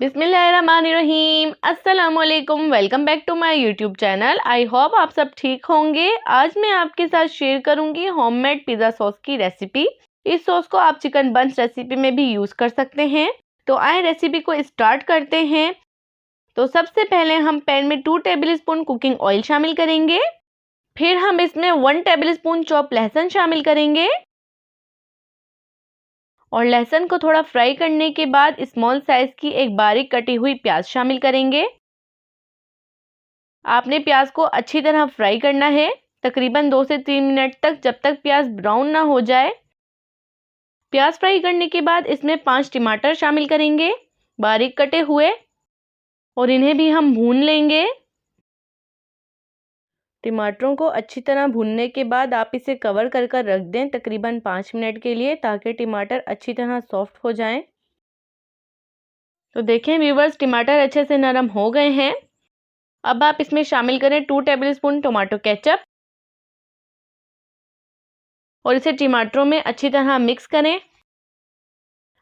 बिस्मिल्लाहिर्रहमानिर्रहीम। अस्सलामुअलैकुम। Welcome back to my YouTube channel. I hope आप सब ठीक होंगे। आज मैं आपके साथ शेयर करूंगी होममेड पिज़्ज़ा सॉस की रेसिपी। इस सॉस को आप चिकन बंस रेसिपी में भी यूज़ कर सकते हैं। तो आए रेसिपी को स्टार्ट करते हैं। तो सबसे पहले हम पैन में 2 टेबलस्पून कुकिंग ऑयल शामिल करेंगे। फिर हम इसमें 1 टेबलस्पून चॉप लहसुन शामिल करेंगे और लहसुन को थोड़ा फ्राई करने के बाद स्मॉल साइज की एक बारीक कटी हुई प्याज शामिल करेंगे। आपने प्याज को अच्छी तरह फ्राई करना है, तकरीबन 2 से 3 मिनट तक, जब तक प्याज ब्राउन ना हो जाए। प्याज फ्राई करने के बाद इसमें 5 टमाटर शामिल करेंगे, बारीक कटे हुए, और इन्हें भी हम भून लेंगे। टमाटरों को अच्छी तरह भूनने के बाद आप इसे कवर कर रख दें तकरीबन 5 मिनट के लिए, ताकि टमाटर अच्छी तरह सॉफ्ट हो जाएं। तो देखें व्यूवर्स, टमाटर अच्छे से नरम हो गए हैं। अब आप इसमें शामिल करें 2 टेबलस्पून टोमेटो केचप और इसे टमाटरों में अच्छी तरह मिक्स करें।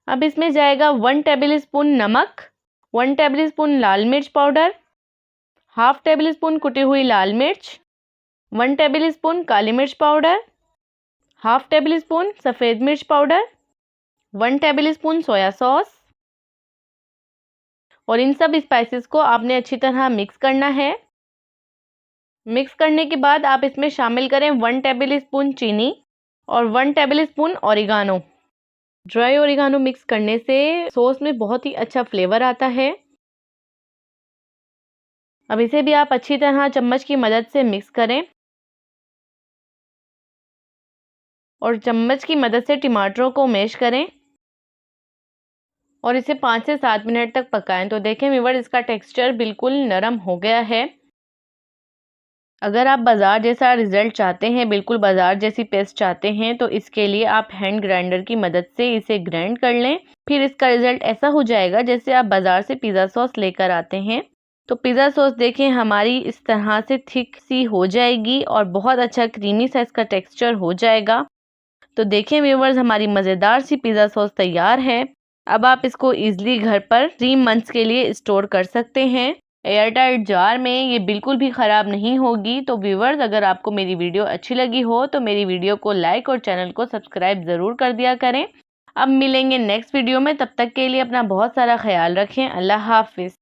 अब इसमें जाएगा 1 टेबलस्पून नमक, 1 टेबलस्पून लाल मिर्च पाउडर, हाफ टेबलस्पून कुटी हुई लाल मिर्च, 1 टेबलस्पून काली मिर्च पाउडर, हाफ टेबलस्पून सफ़ेद मिर्च पाउडर, 1 टेबलस्पून सोया सॉस, और इन सब स्पाइसेस को आपने अच्छी तरह मिक्स करना है। मिक्स करने के बाद आप इसमें शामिल करें 1 टेबलस्पून चीनी और 1 tablespoon oregano. Dry oregano mix करने से सॉस में बहुत ही अच्छा फ्लेवर आता है। अब इसे भी आप अच्छी तरह चम्मच की मदद से मिक्स करें और चम्मच की मदद से टमाटरों को मैश करें और इसे 5 से 7 मिनट तक पकाएं। तो देखें व्यूअर, इसका टेक्सचर बिल्कुल नरम हो गया है। अगर आप बाज़ार जैसा रिज़ल्ट चाहते हैं, बिल्कुल बाज़ार जैसी पेस्ट चाहते हैं, तो इसके लिए आप हैंड ग्राइंडर की मदद से इसे ग्राइंड कर लें। फिर इसका रिज़ल्ट ऐसा हो जाएगा जैसे आप बाज़ार से पिज़्ज़ा सॉस लेकर आते हैं। तो पिज़्ज़ा सॉस देखें हमारी इस तरह से थिक सी हो जाएगी और बहुत अच्छा क्रीमी सा इसका टेक्सचर हो जाएगा। तो देखें व्यूअर्स, हमारी मज़ेदार सी पिज़्ज़ा सॉस तैयार है। अब आप इसको ईजिली घर पर 3 मंथ्स के लिए स्टोर कर सकते हैं एयर टाइट जार में। ये बिल्कुल भी ख़राब नहीं होगी। तो व्यूअर्स, अगर आपको मेरी वीडियो अच्छी लगी हो तो मेरी वीडियो को लाइक और चैनल को सब्सक्राइब ज़रूर कर दिया करें। अब मिलेंगे नेक्स्ट वीडियो में, तब तक के लिए अपना बहुत सारा ख्याल रखें। अल्लाह हाफिज़।